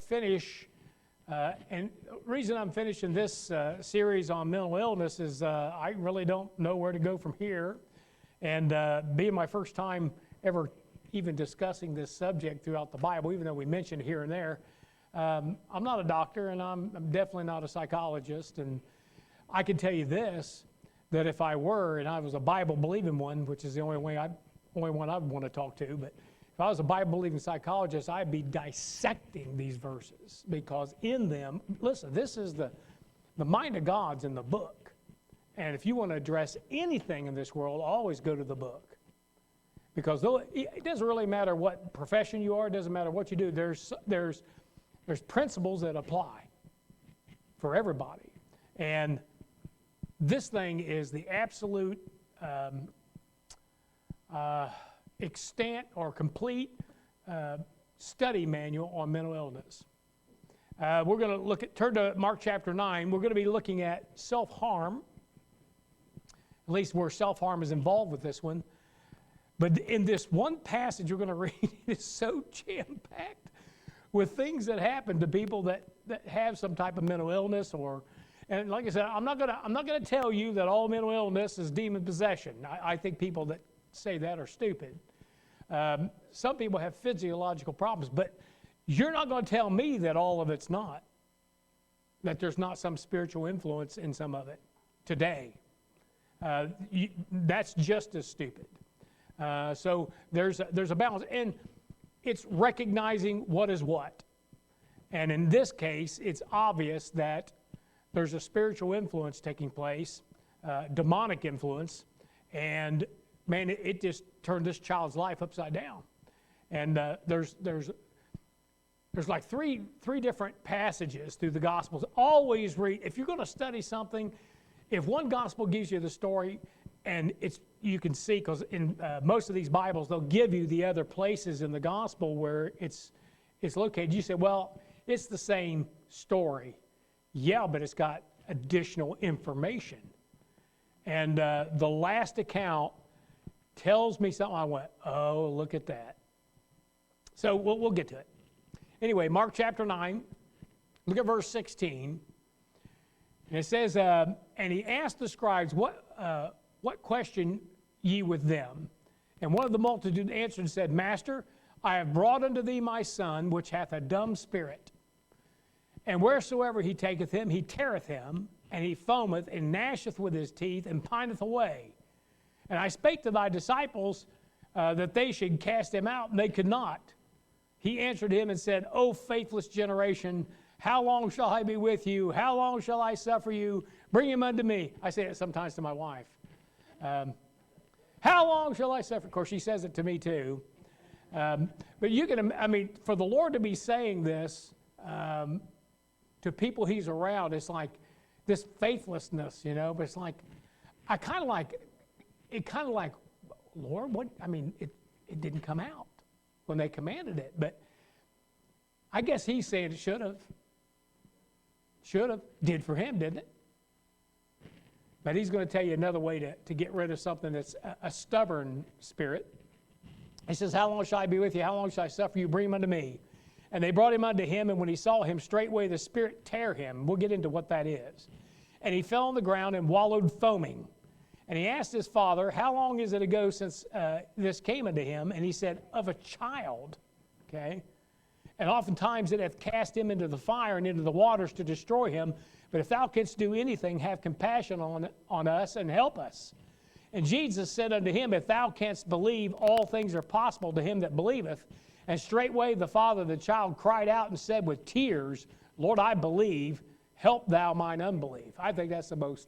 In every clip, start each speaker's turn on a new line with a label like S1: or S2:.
S1: finish, and the reason I'm finishing this series on mental illness is I really don't know where to go from here. And being my first time ever even discussing this subject throughout the Bible, even though we mention it here and there, I'm not a doctor, and I'm definitely not a psychologist. And I can tell you this, that if I were, and I was a Bible-believing one, which is the only one I'd want to talk to, but if I was a Bible-believing psychologist, I'd be dissecting these verses, because in them, listen, this is the mind of God's in the book. And if you want to address anything in this world, always go to the book. Because it doesn't really matter what profession you are, it doesn't matter what you do, there's principles that apply for everybody. And this thing is the absolute extent or complete study manual on mental illness. We're going to turn to Mark chapter 9. We're going to be looking at self-harm, at least where self-harm is involved with this one. But in this one passage we're going to read, it is so jam-packed with things that happen to people that have some type of mental illness, and like I said, I'm not going to tell you that all mental illness is demon possession. I think people that say that are stupid. Some people have physiological problems, but you're not going to tell me that all of it's not, that there's not some spiritual influence in some of it today. That's just as stupid. So there's a balance, and it's recognizing what is what. And in this case, it's obvious that there's a spiritual influence taking place, demonic influence, and man, it just turned this child's life upside down. And there's like three different passages through the Gospels. Always read, if you're going to study something, if one Gospel gives you the story, and you can see, because in most of these Bibles, they'll give you the other places in the Gospel where it's located. You say, well, it's the same story. Yeah, but it's got additional information. And the last account tells me something. I went, oh, look at that. So we'll get to it. Anyway, Mark chapter 9, look at verse 16. And it says, and he asked the scribes, what question ye with them? And one of the multitude answered and said, Master, I have brought unto thee my son, which hath a dumb spirit. And wheresoever he taketh him, he teareth him, and he foameth, and gnasheth with his teeth, and pineth away. And I spake to thy disciples that they should cast him out, and they could not. He answered him and said, O faithless generation, how long shall I be with you? How long shall I suffer you? Bring him unto me. I say it sometimes to my wife. How long shall I suffer? Of course, she says it to me too. But you can, for the Lord to be saying this to people he's around, it's like this faithlessness, but it's like, Lord, what? It didn't come out when they commanded it, but I guess he's saying it should have. Did for him, didn't it? But he's going to tell you another way to get rid of something that's a stubborn spirit. He says, how long shall I be with you? How long shall I suffer you? Bring him unto me. And they brought him unto him, and when he saw him, straightway the spirit tear him. We'll get into what that is. And he fell on the ground and wallowed foaming. And he asked his father, how long is it ago since this came unto him? And he said, of a child. Okay? And oftentimes it hath cast him into the fire and into the waters to destroy him. But if thou canst do anything, have compassion on us and help us. And Jesus said unto him, if thou canst believe, all things are possible to him that believeth. And straightway the father of the child cried out and said with tears, Lord, I believe, help thou mine unbelief. I think that's the most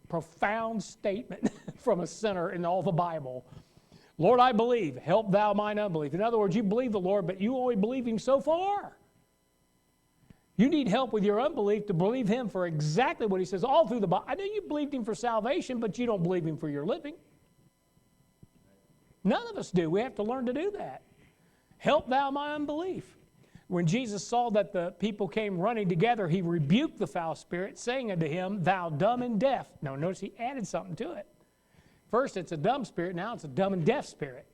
S1: profound statement from a sinner in all the Bible. Lord, I believe, help thou mine unbelief. In other words, you believe the Lord, but you only believe him so far. You need help with your unbelief to believe him for exactly what he says all through the Bible. I know you believed him for salvation, but you don't believe him for your living. None of us do. We have to learn to do that. Help thou my unbelief. When Jesus saw that the people came running together, he rebuked the foul spirit, saying unto him, thou dumb and deaf. Now notice he added something to it. First it's a dumb spirit, now it's a dumb and deaf spirit.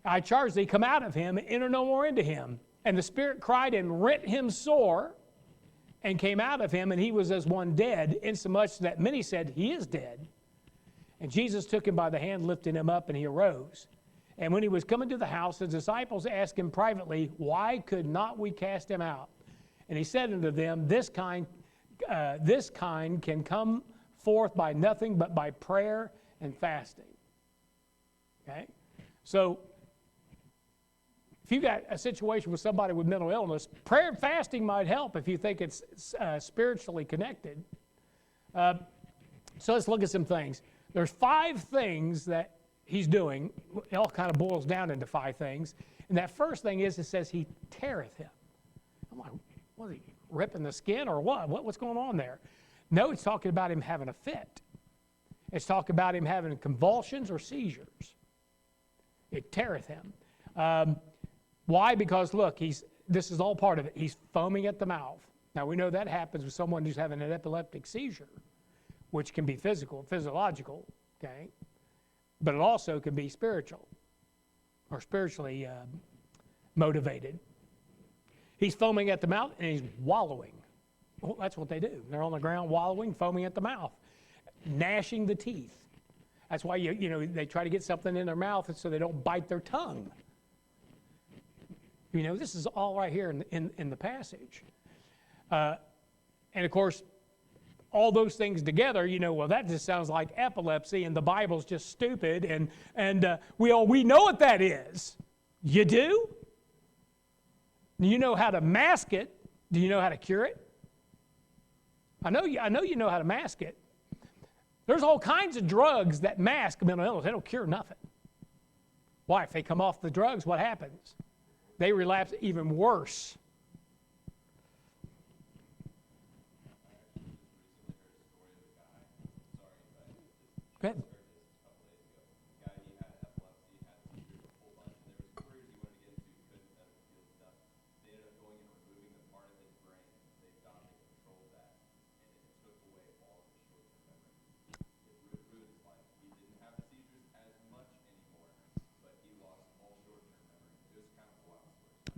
S1: I charge thee, come out of him and enter no more into him. And the spirit cried and rent him sore, and came out of him, and he was as one dead, insomuch that many said, he is dead. And Jesus took him by the hand, lifting him up, and he arose. And when he was coming to the house, the disciples asked him privately, why could not we cast him out? And he said unto them, this kind can come forth by nothing but by prayer and fasting. Okay? So, if you got a situation with somebody with mental illness, prayer and fasting might help if you think it's spiritually connected. So let's look at some things. There's 5 things that he's doing. It all kind of boils down into 5 things. And that first thing is, it says he teareth him. I'm like, what, is he ripping the skin or what? What's going on there? No, it's talking about him having a fit. It's talking about him having convulsions or seizures. It teareth him. Why? Because look, this is all part of it. He's foaming at the mouth. Now we know that happens with someone who's having an epileptic seizure, which can be physiological, okay? But it also can be spiritual or spiritually motivated. He's foaming at the mouth and he's wallowing. Well, that's what they do. They're on the ground wallowing, foaming at the mouth, gnashing the teeth. That's why they try to get something in their mouth so they don't bite their tongue. This is all right here in the passage. And of course, all those things together, well, that just sounds like epilepsy, and the Bible's just stupid, and we know what that is. You do? Do you know how to mask it? Do you know how to cure it? I know you know how to mask it. There's all kinds of drugs that mask mental illness. They don't cure nothing. Why? If they come off the drugs, what happens? They relapse even worse. Go ahead.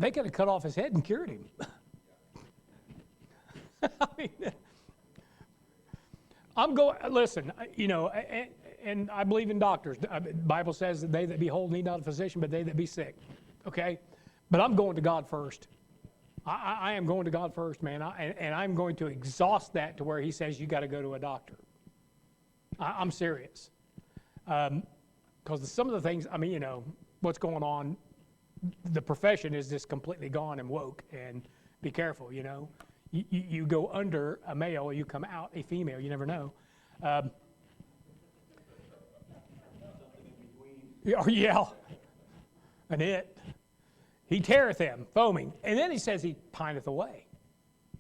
S1: They could have cut off his head and cured him. Listen, and I believe in doctors. The Bible says that they that behold need not a physician, but they that be sick. Okay? But I'm going to God first. I am going to God first, man. And I'm going to exhaust that to where he says you got to go to a doctor. I'm serious. Because some of the things, what's going on, the profession is just completely gone and woke, and be careful, You go under a male, you come out a female, you never know. Yeah, and he teareth him, foaming, and then he says he pineth away.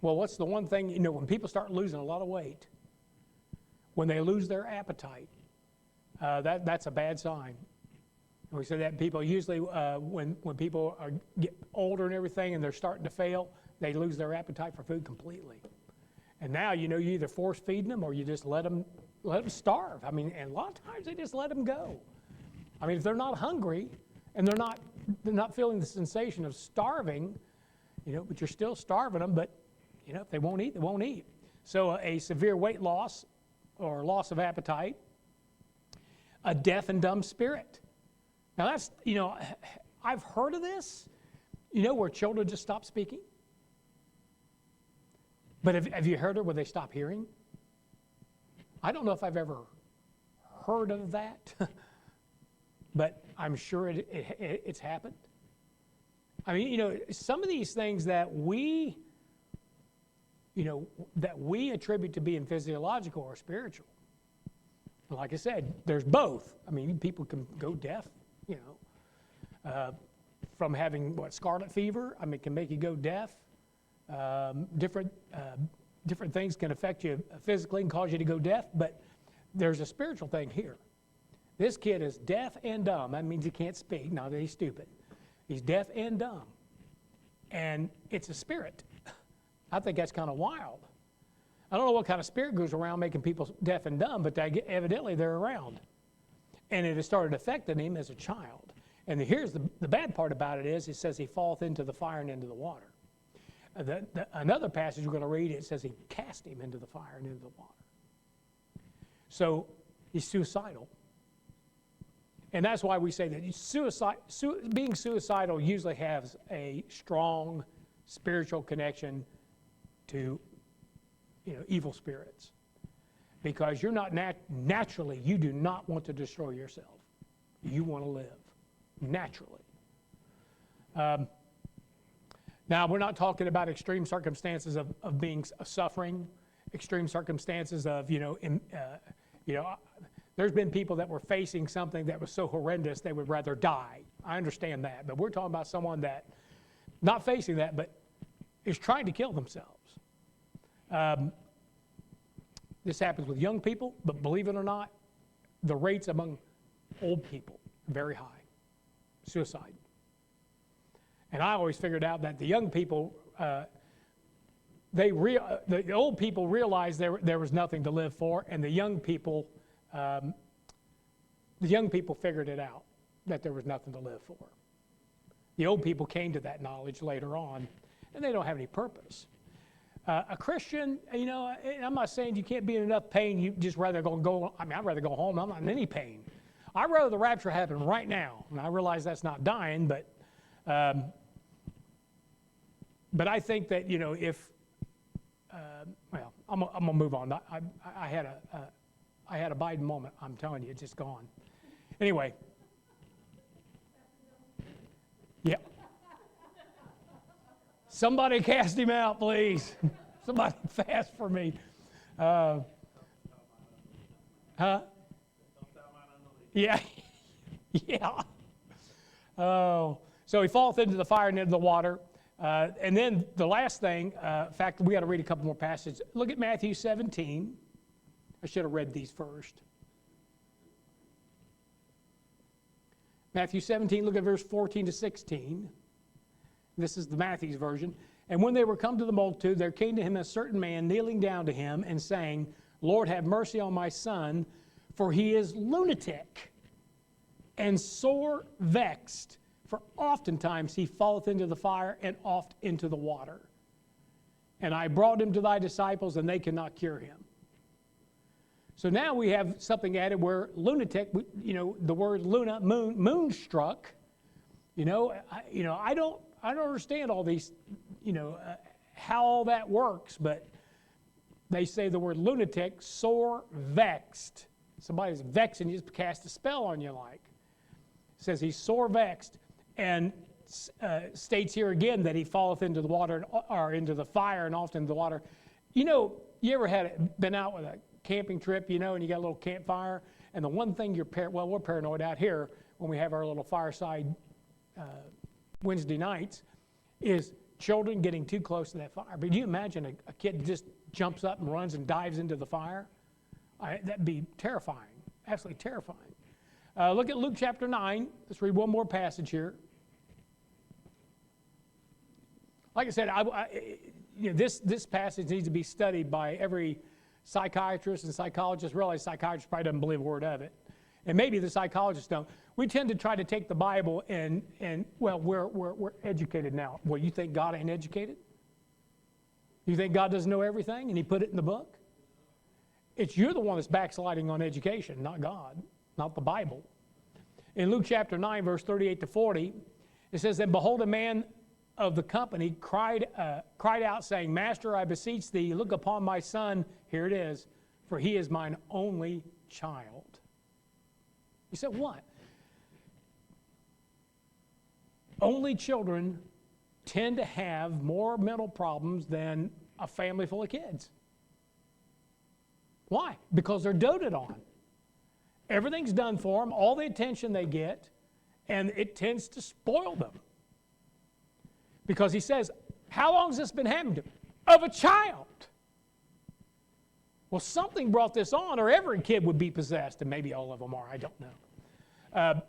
S1: Well, what's the one thing, when people start losing a lot of weight, when they lose their appetite, that's a bad sign. We say that people usually, when people get older and everything and they're starting to fail, they lose their appetite for food completely. And now, you either force feeding them or you just let them starve. And a lot of times they just let them go. If they're not hungry and they're not feeling the sensation of starving, but you're still starving them, but, if they won't eat, they won't eat. So a severe weight loss or loss of appetite, a deaf and dumb spirit. Now that's, I've heard of this, where children just stop speaking. But have you heard of where they stop hearing? I don't know if I've ever heard of that, but I'm sure it's happened. Some of these things that we attribute to being physiological or spiritual. Like I said, there's both. People can go deaf. From having scarlet fever, it can make you go deaf. Different things can affect you physically and cause you to go deaf, but there's a spiritual thing here. This kid is deaf and dumb. That means he can't speak. Not that he's stupid. He's deaf and dumb. And it's a spirit. I think that's kind of wild. I don't know what kind of spirit goes around making people deaf and dumb, but evidently they're around. And it has started affecting him as a child. And here's the bad part about it is it says he falleth into the fire and into the water. Another passage we're going to read, it says he cast him into the fire and into the water. So he's suicidal. And that's why we say that being suicidal usually has a strong spiritual connection to evil spirits. Because you're not naturally, you do not want to destroy yourself. You want to live naturally. Now, we're not talking about extreme circumstances of being suffering, extreme circumstances of, there's been people that were facing something that was so horrendous they would rather die. I understand that. But we're talking about someone that, not facing that, but is trying to kill themselves. This happens with young people, but believe it or not, the rates among old people are very high. Suicide. And I always figured out that the young people, the old people realized there was nothing to live for, and the young people figured it out that there was nothing to live for. The old people came to that knowledge later on, and they don't have any purpose. A Christian, I'm not saying you can't be in enough pain. You just rather go. I mean, I'd rather go home. I'm not in any pain. I'd rather the rapture happen right now. And I realize that's not dying, but I think that if I'm gonna move on. I had a Biden moment. I'm telling you, it's just gone. Anyway, yeah. Somebody cast him out, please. Somebody fast for me. Huh? Yeah. Yeah. Oh. So he falleth into the fire and into the water. And then the last thing, in fact, we got to read a couple more passages. Look at Matthew 17. I should have read these first. Matthew 17, look at verse 14 to 16. This is the Matthew's version. And when they were come to the multitude, there came to him a certain man kneeling down to him and saying, Lord, have mercy on my son, for he is lunatic and sore vexed. For oftentimes he falleth into the fire and oft into the water. And I brought him to thy disciples, and they cannot cure him. So now we have something added where lunatic, the word luna, moonstruck. I don't understand all these, how all that works, but they say the word lunatic, sore vexed. Somebody's vexing you, just cast a spell on you like. It says he's sore vexed, and states here again that he falleth into the water or into the fire and often into the water. You ever been out with a camping trip, and you got a little campfire, and the one thing we're paranoid out here when we have our little fireside Wednesday nights is children getting too close to that fire. But you imagine a kid just jumps up and runs and dives into the fire? That'd be terrifying, absolutely terrifying. Look at Luke chapter 9. Let's read one more passage here. Like I said, this passage needs to be studied by every psychiatrist and psychologist. Realize psychiatrist probably doesn't believe a word of it. And maybe the psychologists don't. We tend to try to take the Bible and we're educated now. Well, you think God ain't educated? You think God doesn't know everything and he put it in the book? You're the one that's backsliding on education, not God, not the Bible. In Luke chapter 9, verse 38 to 40, it says, And behold, a man of the company cried out, saying, Master, I beseech thee, look upon my son, here it is, for he is mine only child. You said, what? Only children tend to have more mental problems than a family full of kids. Why? Because they're doted on. Everything's done for them, all the attention they get, and it tends to spoil them. Because he says, how long has this been happening to him? Of a child. Well, something brought this on, or every kid would be possessed, and maybe all of them are, I don't know.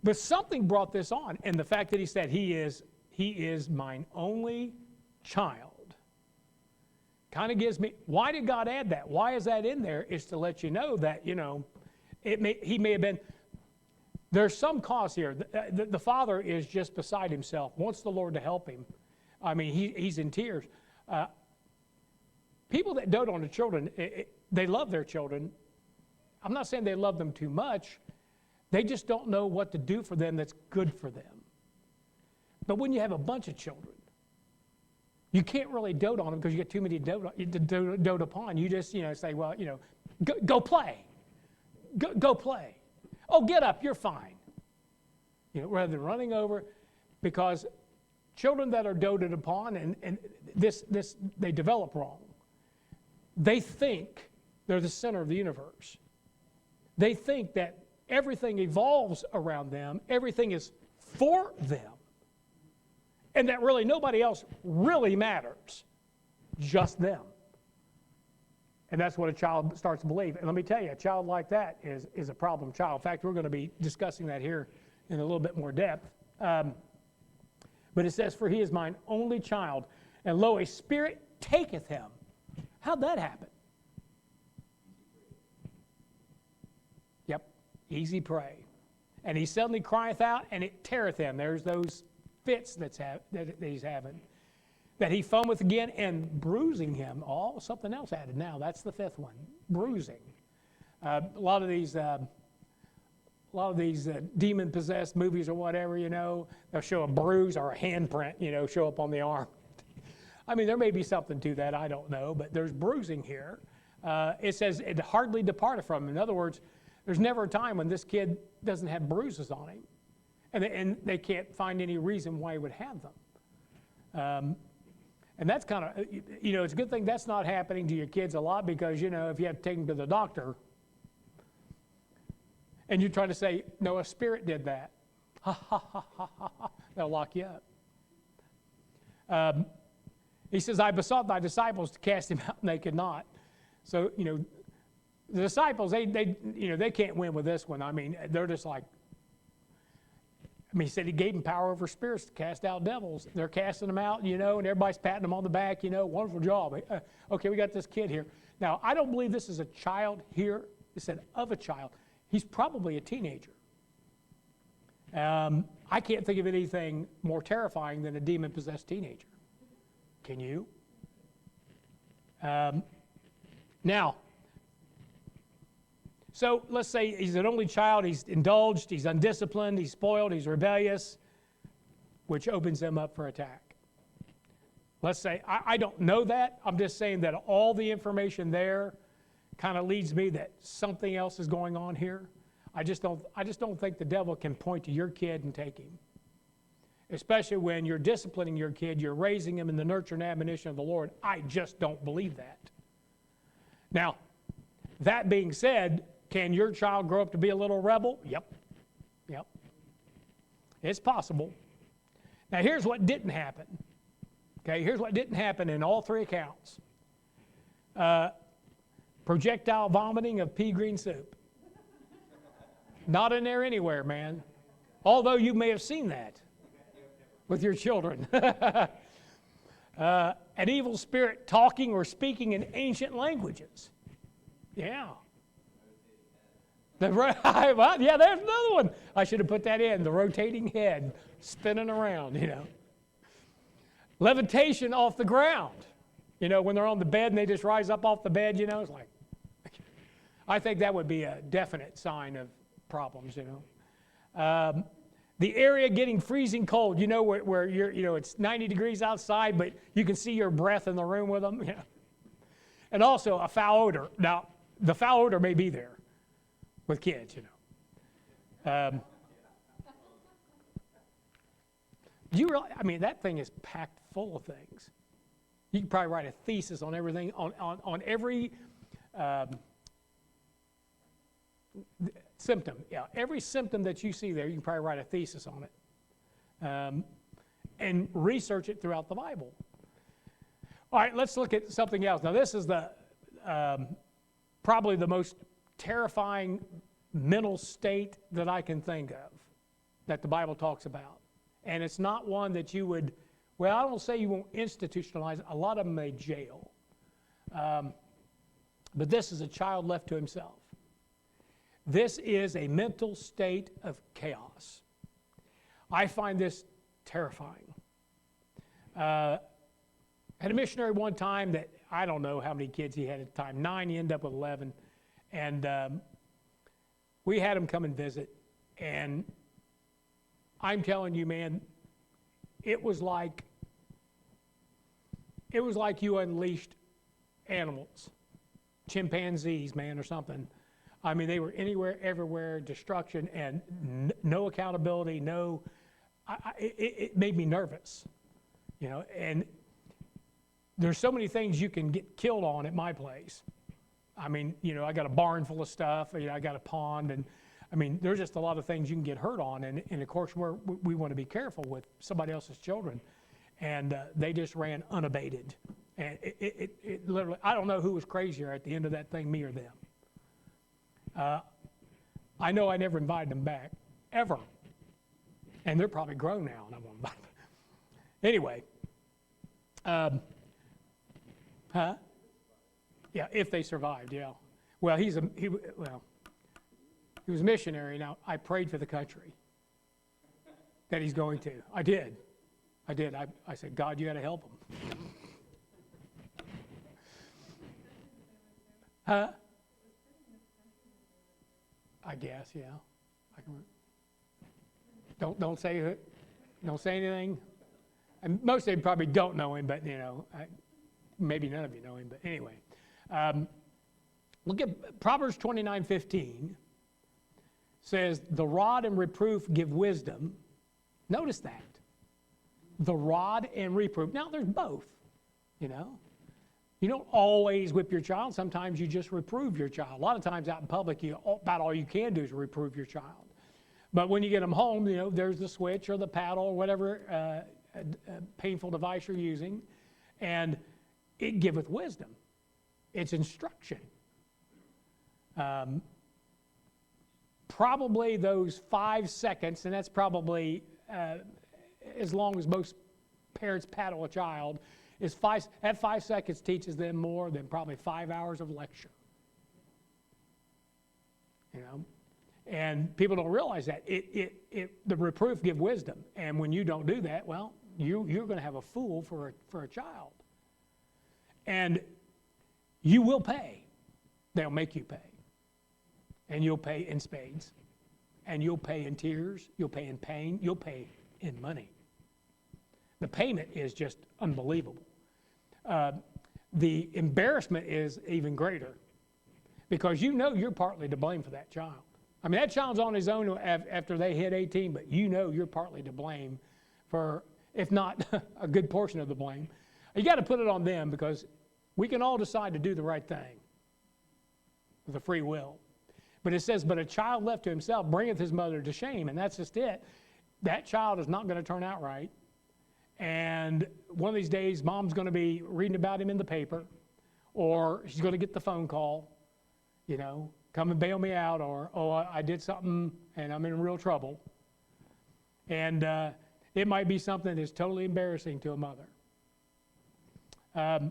S1: But something brought this on, and the fact that he said, he is mine only child, kind of gives me, why did God add that? Why is that in there? Is to let you know that, he may have been, There's some cause here. The father is just beside himself, wants the Lord to help him. I mean, he's in tears. People that dote on the children, they love their children. I'm not saying they love them too much. They just don't know what to do for them that's good for them. But when you have a bunch of children, you can't really dote on them because you get too many to dote upon. You just, say, well, go play. Go play. Oh, get up, you're fine. Rather than running over, because children that are doted upon, and this they develop wrong. They think they're the center of the universe. They think that everything evolves around them, everything is for them, and that really nobody else really matters, just them. And that's what a child starts to believe. And let me tell you, a child like that is a problem child. In fact, we're going to be discussing that here in a little bit more depth. But it says, for he is mine only child, and lo, a spirit taketh him. How'd that happen? Yep, easy prey. And he suddenly crieth out, and it teareth him. There's those fits that he's having. That he foameth again, and bruising him. Oh, something else added now. That's the fifth one, bruising. A lot of these demon-possessed movies or whatever, they'll show a bruise or a handprint, show up on the arm. I mean, there may be something to that, I don't know, but there's bruising here. It says it hardly departed from him. In other words, there's never a time when this kid doesn't have bruises on him. And they can't find any reason why he would have them. And that's kind of, it's a good thing that's not happening to your kids a lot, because, if you have to take them to the doctor and you're trying to say, no, a spirit did that, they'll lock you up. He says, I besought thy disciples to cast him out, and they could not. So, the disciples, they can't win with this one. I mean, they're just like, he said he gave them power over spirits to cast out devils. They're casting them out, and everybody's patting them on the back, wonderful job. Okay, we got this kid here. Now, I don't believe this is a child here. It said of a child. He's probably a teenager. I can't think of anything more terrifying than a demon-possessed teenager. Can you? Now, so let's say he's an only child, he's indulged, he's undisciplined, he's spoiled, he's rebellious, which opens him up for attack. Let's say, I don't know that, I'm just saying that all the information there kind of leads me that something else is going on here. I just don't think the devil can point to your kid and take him. Especially when you're disciplining your kid, you're raising him in the nurture and admonition of the Lord. I just don't believe that. Now, that being said, can your child grow up to be a little rebel? Yep. It's possible. Now, here's what didn't happen. Okay, here's what didn't happen in all three accounts. Projectile vomiting of pea green soup. Not in there anywhere, man. Although you may have seen that with your children. An evil spirit talking or speaking in ancient languages. Yeah. Well, yeah, there's another one. I should have put that in. The rotating head spinning around, Levitation off the ground. When they're on the bed and they just rise up off the bed, it's like, I think that would be a definite sign of problems, The area getting freezing cold, where you're, it's 90 degrees outside, but you can see your breath in the room with them. And also a foul odor. Now, the foul odor may be there with kids, Do you realize, that thing is packed full of things. You can probably write a thesis on everything, on every symptom. Yeah, every symptom that you see there, you can probably write a thesis on it. And research it throughout the Bible. All right, let's look at something else. Now, this is the probably the most terrifying mental state that I can think of that the Bible talks about. And it's not one that you would, well, I don't say you won't institutionalize it. A lot of them may jail. But this is a child left to himself. This is a mental state of chaos. I find this terrifying. Had a missionary one time that, I don't know how many kids he had at the time, 9, he ended up with 11. And we had him come and visit. And I'm telling you, man, it was like you unleashed animals, chimpanzees, man, or something. I mean, they were anywhere, everywhere, destruction, and no accountability, it made me nervous, you know, and there's so many things you can get killed on at my place. I mean, you know, I got a barn full of stuff, you know, I got a pond, and I mean, there's just a lot of things you can get hurt on, and of course, we want to be careful with somebody else's children, and they just ran unabated, and it literally, I don't know who was crazier at the end of that thing, me or them. I know I never invited them back, ever. And they're probably grown now, and I won't invite them. Anyway. Yeah, if they survived, yeah. Well, he was a missionary. Now, I prayed for the country that he's going to. I did. I said, God, you got to help him. Huh? I guess, yeah. Don't say anything. And most of you probably don't know him, but you know, maybe none of you know him. But anyway, look at Proverbs 29:15. Says, "The rod and reproof give wisdom." Notice that. The rod and reproof. Now there's both. You know. You don't always whip your child. Sometimes you just reprove your child. A lot of times out in public, about all you can do is reprove your child. But when you get them home, you know, there's the switch or the paddle or whatever painful device you're using, and it giveth wisdom. It's instruction. Probably those 5 seconds, and that's probably as long as most parents paddle a child, that 5 seconds teaches them more than probably 5 hours of lecture. You know, and people don't realize that. The reproof give wisdom, and when you don't do that, well, you're going to have a fool for a child, and you will pay. They'll make you pay, and you'll pay in spades, and you'll pay in tears, you'll pay in pain, you'll pay in money. The payment is just unbelievable. The embarrassment is even greater because you know you're partly to blame for that child. I mean, that child's on his own after they hit 18, but you know you're partly to blame for, if not a good portion of the blame. You got to put it on them because we can all decide to do the right thing with a free will. But it says, but a child left to himself bringeth his mother to shame, and that's just it. That child is not going to turn out right. And one of these days, mom's going to be reading about him in the paper, or she's going to get the phone call, you know, come and bail me out, or, oh, I did something and I'm in real trouble. And it might be something that's totally embarrassing to a mother. But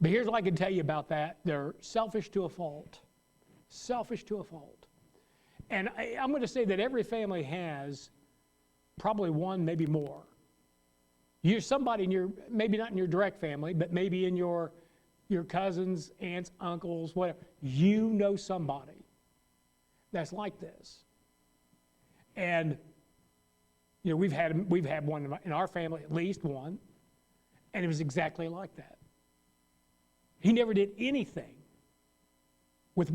S1: here's what I can tell you about that. They're selfish to a fault. Selfish to a fault. And I'm going to say that every family has probably one, maybe more. You're somebody in your, maybe not in your direct family, but maybe in your cousins, aunts, uncles, whatever. You know somebody that's like this. And you know, we've had one in our family, at least one, and it was exactly like that. He never did anything with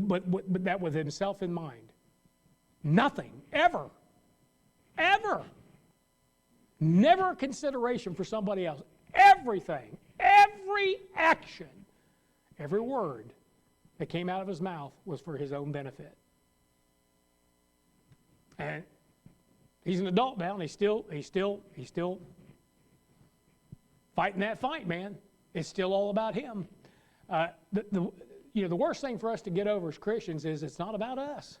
S1: that with himself in mind. Nothing, ever. Ever. Never a consideration for somebody else. Everything, every action, every word that came out of his mouth was for his own benefit. And he's an adult now, and he's still fighting that fight, man. It's still all about him. The worst thing for us to get over as Christians is it's not about us.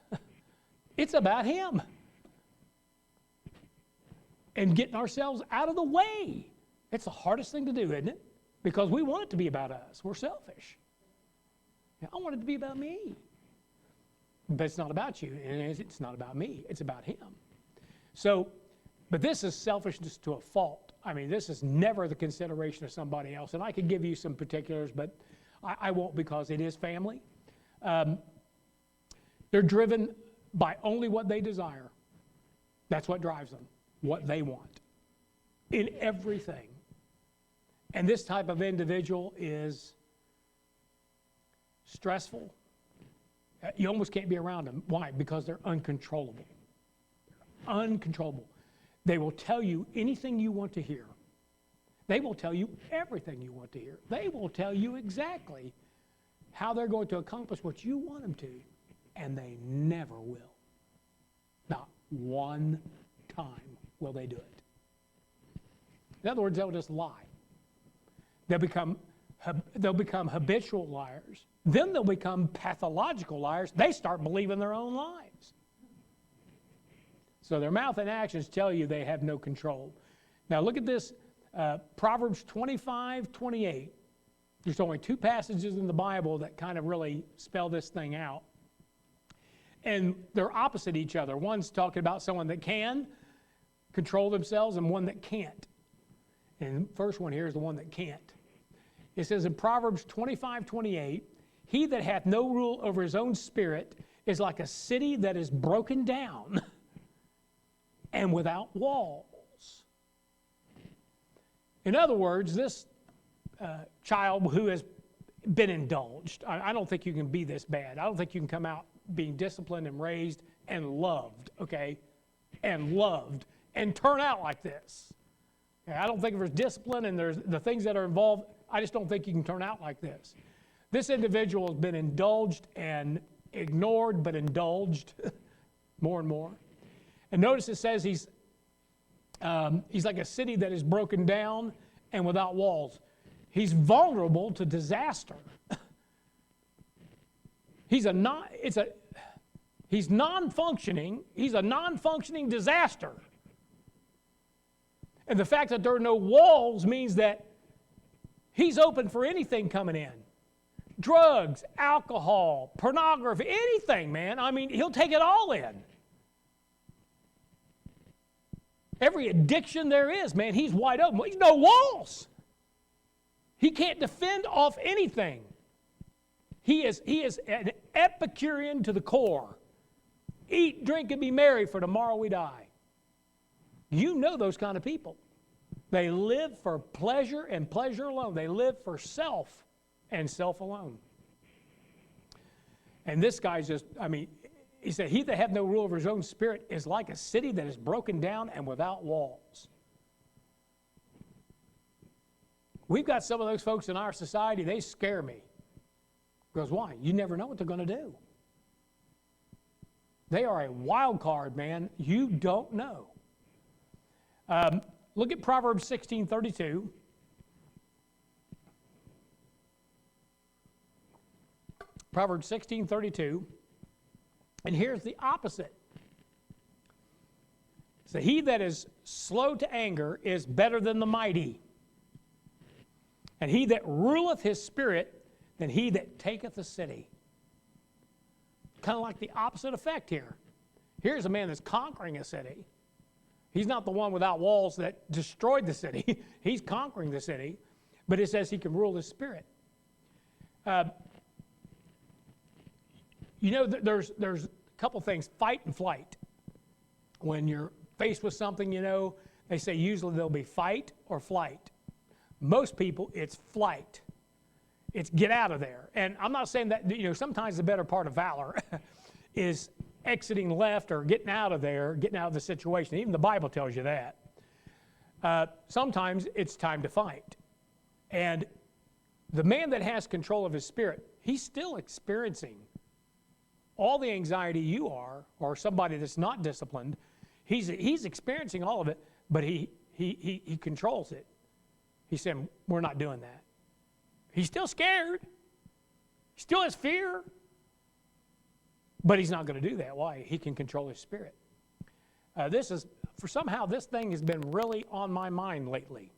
S1: It's about him. And getting ourselves out of the way. It's the hardest thing to do, isn't it? Because we want it to be about us. We're selfish. I want it to be about me. But it's not about you, and it's not about me. It's about him. So, but this is selfishness to a fault. I mean, this is never the consideration of somebody else. And I could give you some particulars, but I won't because it is family. They're driven by only what they desire. That's what drives them, what they want in everything. And this type of individual is stressful. You almost can't be around them. Why? Because they're uncontrollable. Uncontrollable. They will tell you anything you want to hear. They will tell you everything you want to hear. They will tell you exactly how they're going to accomplish what you want them to, and they never will. Not one time will they do it. In other words, they'll just lie. They'll become habitual liars. Then they'll become pathological liars. They start believing their own lies. So their mouth and actions tell you they have no control. Now look at this, Proverbs 25:28. There's only two passages in the Bible that kind of really spell this thing out. And they're opposite each other. One's talking about someone that can control themselves and one that can't. And the first one here is the one that can't. It says in Proverbs 25:28, he that hath no rule over his own spirit is like a city that is broken down and without walls. In other words, this child who has been indulged, I don't think you can be this bad. I don't think you can come out being disciplined and raised and loved, okay? And loved and turn out like this. Okay, I don't think if there's discipline and there's the things that are involved, I just don't think you can turn out like this. This individual has been indulged and ignored, but indulged more and more. And notice it says he's like a city that is broken down and without walls. He's vulnerable to disaster. He's non-functioning. He's a non-functioning disaster. And the fact that there are no walls means that he's open for anything coming in. Drugs, alcohol, pornography, anything, man. I mean, he'll take it all in. Every addiction there is, man, he's wide open. He's no walls. He can't defend off anything. He is an Epicurean to the core. Eat, drink, and be merry, for tomorrow we die. You know those kind of people. They live for pleasure and pleasure alone. They live for self and self alone. And this guy's just, I mean, he said, he that hath no rule over his own spirit is like a city that is broken down and without walls. We've got some of those folks in our society, they scare me. Because why? You never know what they're going to do. They are a wild card, man. You don't know. Look at Proverbs 16:32. Proverbs 16:32. And here's the opposite. So he that is slow to anger is better than the mighty. And he that ruleth his spirit than he that taketh a city. Kind of like the opposite effect here. Here's a man that's conquering a city. He's not the one without walls that destroyed the city. He's conquering the city. But it says he can rule his spirit. You know, there's a couple things. Fight and flight. When you're faced with something, you know, they say usually there'll be fight or flight. Most people, it's flight. It's get out of there. And I'm not saying that, you know, sometimes the better part of valor is exiting left or getting out of there, getting out of the situation. Even the Bible tells you that. Sometimes it's time to fight. And the man that has control of his spirit, he's still experiencing all the anxiety you are, or somebody that's not disciplined. He's experiencing all of it, but he controls it. He's saying, we're not doing that. He's still scared. He still has fear. But he's not going to do that. Why? He can control his spirit. Somehow this thing has been really on my mind lately.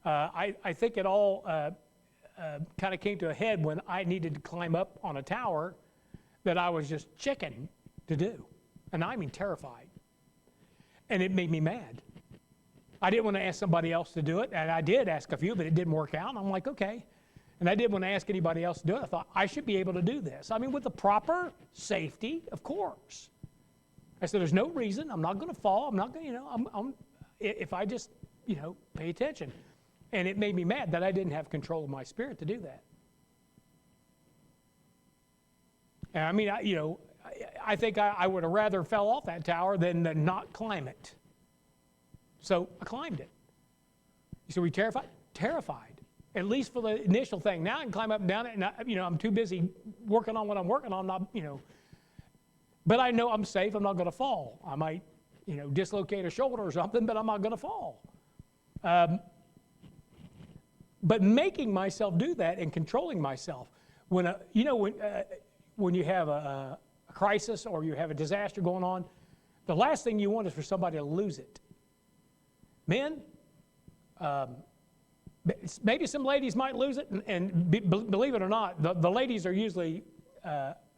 S1: I think it all kind of came to a head when I needed to climb up on a tower that I was just chicken to do. And I mean terrified. And it made me mad. I didn't want to ask somebody else to do it, and I did ask a few, but it didn't work out. And I'm like, okay. And I didn't want to ask anybody else to do it. I thought, I should be able to do this. I mean, with the proper safety, of course. I said, there's no reason. I'm not going to fall. I'm not going to, if I just, pay attention. And it made me mad that I didn't have control of my spirit to do that. And I mean, I think I would have rather fell off that tower than to not climb it. So I climbed it. So we terrified? Terrified. At least for the initial thing. Now I can climb up and down it, and I'm too busy working on what I'm working on. But I know I'm safe. I'm not going to fall. I might, dislocate a shoulder or something, but I'm not going to fall. But making myself do that and controlling myself, when you have a crisis or you have a disaster going on, the last thing you want is for somebody to lose it. Men, maybe some ladies might lose it, and believe it or not, the ladies are usually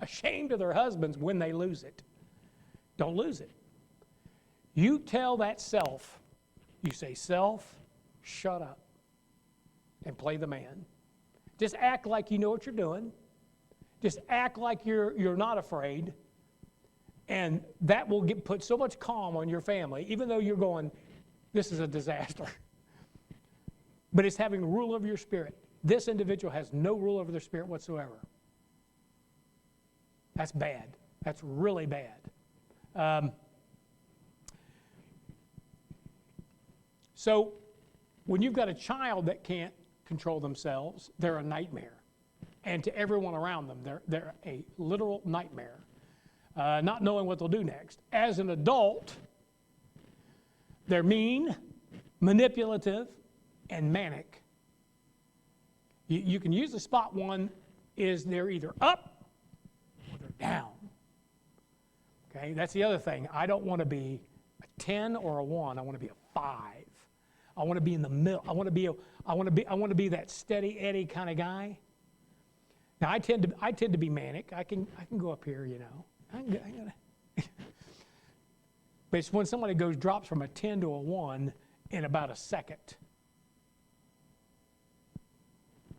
S1: ashamed of their husbands when they lose it. Don't lose it. You tell that self, you say, self, shut up, and play the man. Just act like you know what you're doing. Just act like you're not afraid, and that will put so much calm on your family, even though you're going, this is a disaster. But it's having rule over your spirit. This individual has no rule over their spirit whatsoever. That's bad. That's really bad. So when you've got a child that can't control themselves, they're a nightmare. And to everyone around them, they're a literal nightmare, not knowing what they'll do next. As an adult, they're mean, manipulative, and manic. You can usually spot one is they're either up or they're down. Okay, that's the other thing. I don't want to be a 10 or a 1. I want to be a 5. I want to be in the middle. I want to be that steady Eddie kind of guy. Now I tend to be manic. I can go up here, But it's when somebody drops from a 10 to a 1 in about a second.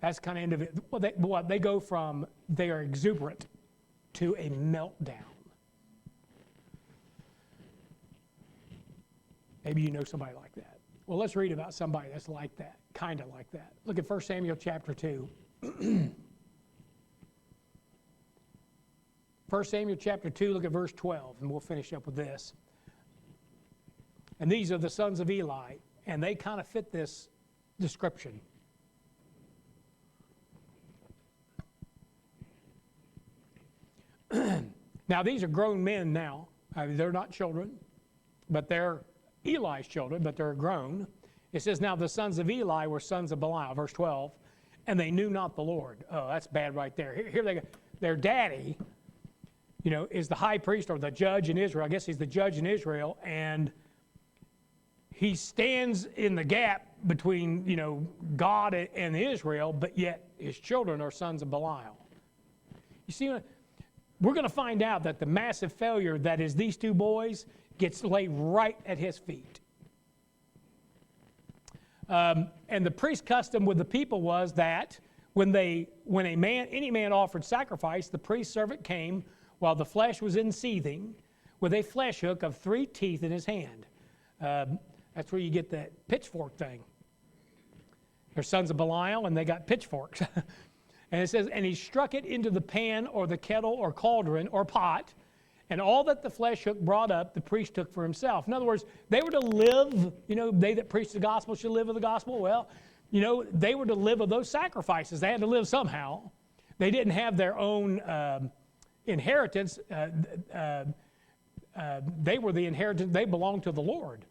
S1: That's kind of individual. They go from they are exuberant to a meltdown. Maybe you know somebody like that. Well, let's read about somebody that's like that, kind of like that. Look at 1 Samuel chapter 2. 1 Samuel chapter 2, look at verse 12, and we'll finish up with this. And these are the sons of Eli, and they kind of fit this description. Now, these are grown men now. They're not children, but they're Eli's children, but they're grown. It says, now the sons of Eli were sons of Belial, verse 12, and they knew not the Lord. Oh, that's bad right there. Here they go. Their daddy, is the high priest or the judge in Israel. I guess he's the judge in Israel, and he stands in the gap between, God and Israel, but yet his children are sons of Belial. You see, we're going to find out that the massive failure that is these two boys gets laid right at his feet. And the priest custom with the people was that when any man offered sacrifice, the priest's servant came while the flesh was in seething with a flesh hook of 3 teeth in his hand. That's where you get that pitchfork thing. They're sons of Belial, and they got pitchforks. And it says, and he struck it into the pan or the kettle or cauldron or pot, and all that the flesh hook brought up, the priest took for himself. In other words, they were to live, they that preach the gospel should live of the gospel. Well, they were to live of those sacrifices. They had to live somehow. They didn't have their own inheritance. They were the inheritance. They belonged to the Lord.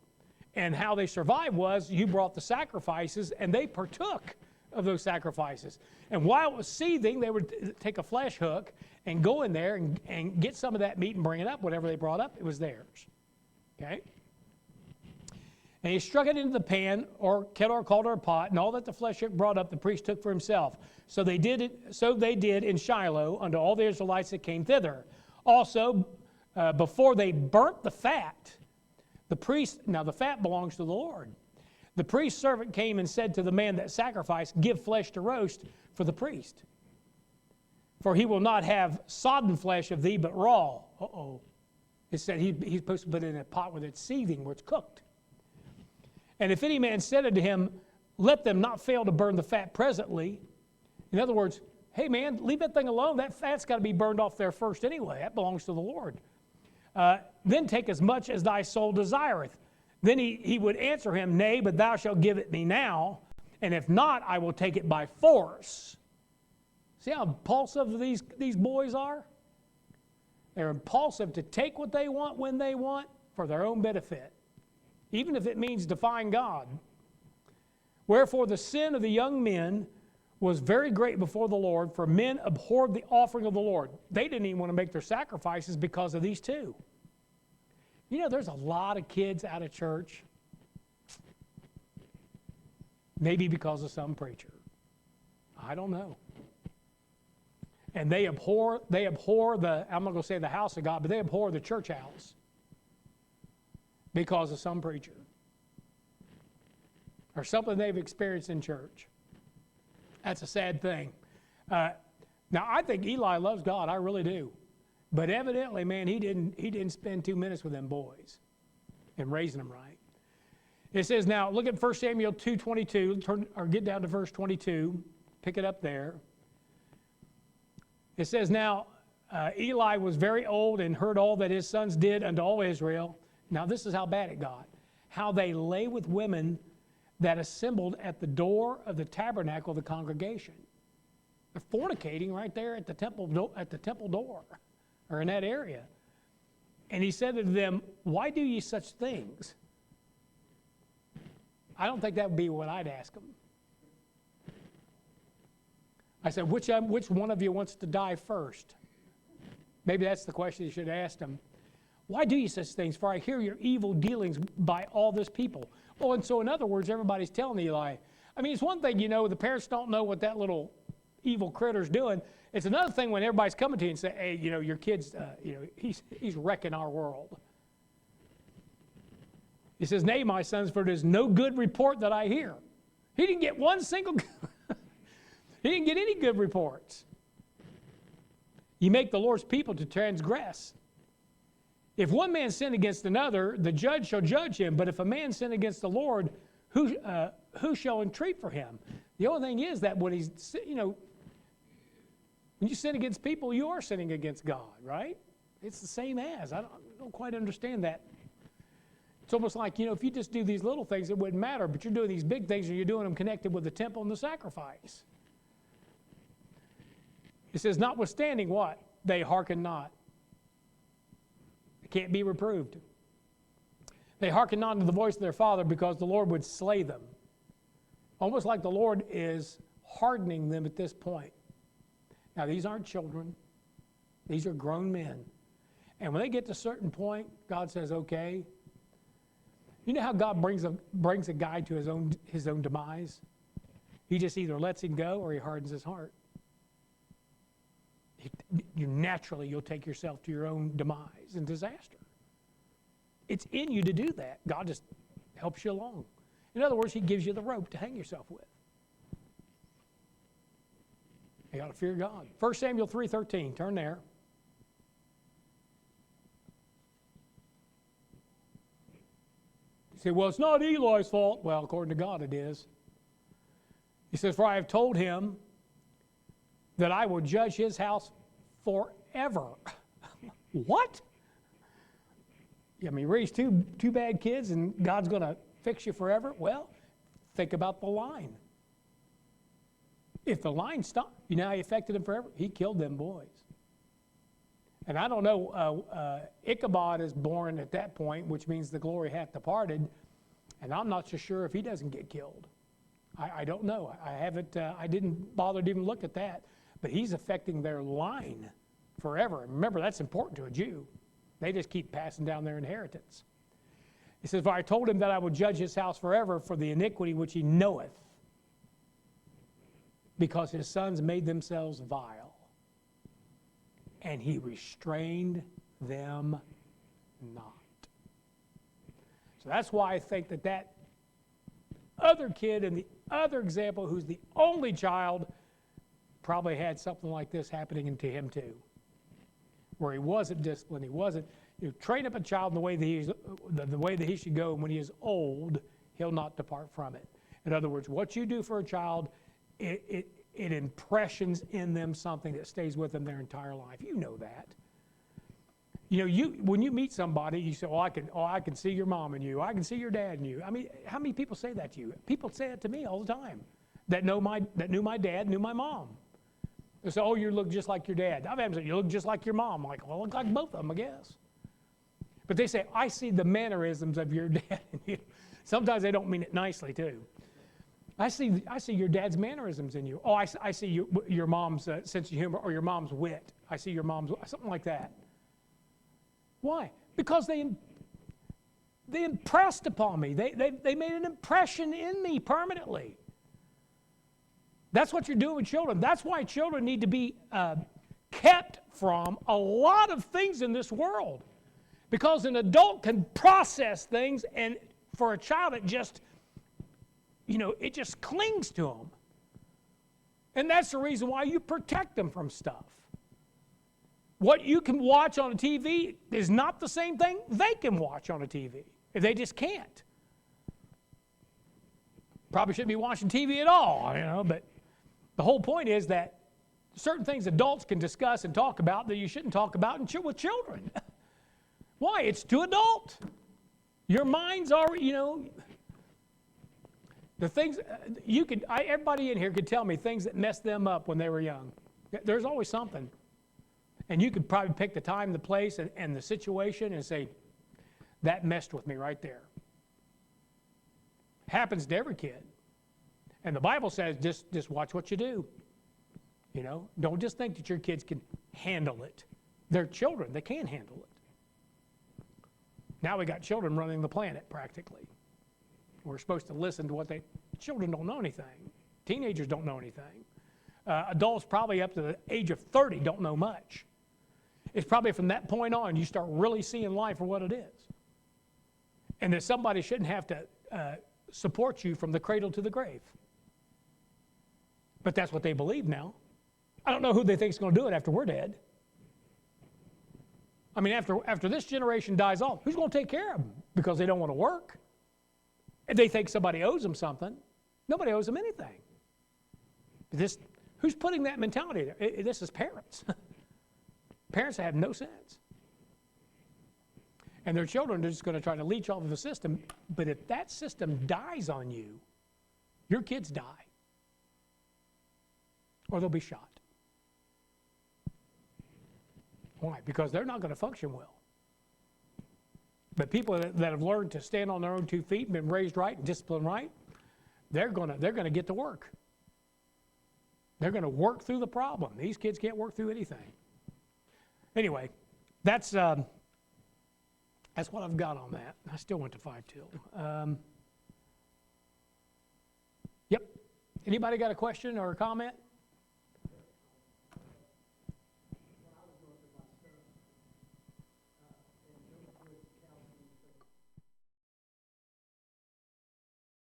S1: And how they survived was you brought the sacrifices, and they partook of those sacrifices. And while it was seething, they would take a flesh hook and go in there and get some of that meat and bring it up. Whatever they brought up, it was theirs. Okay? And he struck it into the pan, or kettle, or cauldron, or pot, and all that the flesh brought up, the priest took for himself. So they did in Shiloh unto all the Israelites that came thither. Also, before they burnt the fat, the priest, now the fat belongs to the Lord. The priest's servant came and said to the man that sacrificed, give flesh to roast for the priest. For he will not have sodden flesh of thee, but raw. It said he's supposed to put it in a pot where it's seething, where it's cooked. And if any man said unto him, let them not fail to burn the fat presently. In other words, hey man, leave that thing alone. That fat's got to be burned off there first anyway. That belongs to the Lord. Then take as much as thy soul desireth. Then he would answer him, nay, but thou shalt give it me now, and if not, I will take it by force. See how impulsive these boys are? They're impulsive to take what they want when they want for their own benefit, even if it means defying God. Wherefore the sin of the young men was very great before the Lord, for men abhorred the offering of the Lord. They didn't even want to make their sacrifices because of these two. You know, there's a lot of kids out of church, maybe because of some preacher. I don't know. And they abhor the, I'm not going to say the house of God, but they abhor the church house because of some preacher or something they've experienced in church. That's a sad thing. Now, I think Eli loves God. I really do. But evidently, man, he didn't spend 2 minutes with them boys and raising them right. It says now, look at 1 Samuel 2:22, or get down to verse 22. Pick it up there. It says now, Eli was very old and heard all that his sons did unto all Israel. Now this is how bad it got. How they lay with women that assembled at the door of the tabernacle of the congregation. They're fornicating right there at the temple door, or in that area. And he said to them, why do ye such things? I don't think that would be what I'd ask them. I said, which one of you wants to die first? Maybe that's the question you should ask them. Why do you such things? For I hear your evil dealings by all this people. Oh, and so in other words, everybody's telling Eli. I mean, it's one thing, you know, the parents don't know what that little evil critter's doing. It's another thing when everybody's coming to you and say, hey, you know, your kid's, he's wrecking our world. He says, nay, my sons, for it is no good report that I hear. He didn't get one single he didn't get any good reports. You make the Lord's people to transgress. If one man sin against another, the judge shall judge him. But if a man sin against the Lord, who shall entreat for him? The only thing is that when he's, you know, when you sin against people, you are sinning against God, right? It's the same as. I don't quite understand that. It's almost like, you know, if you just do these little things, it wouldn't matter. But you're doing these big things, and you're doing them connected with the temple and the sacrifice. It says, notwithstanding what? They hearken not. They can't be reproved. They hearken not to the voice of their father, because the Lord would slay them. Almost like the Lord is hardening them at this point. Now, these aren't children. These are grown men. And when they get to a certain point, God says, okay. You know how God brings a guy to his own demise? He just either lets him go or he hardens his heart. You'll take yourself to your own demise and disaster. It's in you to do that. God just helps you along. In other words, he gives you the rope to hang yourself with. You got to fear God. 1 Samuel 3:13. Turn there. You say, well, it's not Eli's fault. Well, according to God, it is. He says, for I have told him that I will judge his house forever. What? I mean, raise two bad kids and God's going to fix you forever? Well, think about the line. If the line stopped, you know how he affected him forever? He killed them boys. And I don't know, Ichabod is born at that point, which means the glory hath departed, and I'm not so sure if he doesn't get killed. I don't know. I didn't bother to even look at that. But he's affecting their line forever. And remember, that's important to a Jew. They just keep passing down their inheritance. He says, for I told him that I would judge his house forever for the iniquity which he knoweth, because his sons made themselves vile, and he restrained them not. So that's why I think that other kid in the other example, who's the only child, probably had something like this happening to him too, where he wasn't disciplined, he wasn't. You train up a child in the way that he should go, and when he is old, he'll not depart from it. In other words, what you do for a child, it impressions in them something that stays with them their entire life. You know that. You know, when you meet somebody, you say, I can see your mom in you. I can see your dad in you. I mean, how many people say that to you? People say it to me all the time. That knew my dad, knew my mom. They say, you look just like your dad. I've had them say, you look just like your mom. I'm like, well, I look like both of them, I guess. But they say, I see the mannerisms of your dad in you. Sometimes they don't mean it nicely, too. I see your dad's mannerisms in you. I see your mom's sense of humor, or your mom's wit. I see your mom's, something like that. Why? Because they impressed upon me. They made an impression in me permanently. That's what you're doing with children. That's why children need to be kept from a lot of things in this world. Because an adult can process things, and for a child it just clings to them. And that's the reason why you protect them from stuff. What you can watch on a TV is not the same thing they can watch on a TV. They just can't. Probably shouldn't be watching TV at all, but the whole point is that certain things adults can discuss and talk about that you shouldn't talk about with children. Why? It's too adult. Your minds are, the things everybody in here could tell me things that messed them up when they were young. There's always something. And you could probably pick the time, the place, and the situation and say, that messed with me right there. Happens to every kid. And the Bible says, just watch what you do. Don't just think that your kids can handle it. They're children. They can handle it. Now we got children running the planet, practically. We're supposed to listen to what children don't know anything. Teenagers don't know anything. Adults probably up to the age of 30 don't know much. It's probably from that point on you start really seeing life for what it is. And that somebody shouldn't have to support you from the cradle to the grave. But that's what they believe now. I don't know who they think is going to do it after we're dead. I mean, after this generation dies off, who's going to take care of them? Because they don't want to work. If they think somebody owes them something, nobody owes them anything. Who's putting that mentality there? This is parents. Parents have no sense. And their children are just going to try to leech off of the system. But if that system dies on you, your kids die. Or they'll be shot. Why? Because they're not going to function well. But people that have learned to stand on their own 2 feet and been raised right and disciplined right, they're going to get to work. They're going to work through the problem. These kids can't work through anything. Anyway, that's what I've got on that. I still went to 5 till. Yep. Anybody got a question or a comment?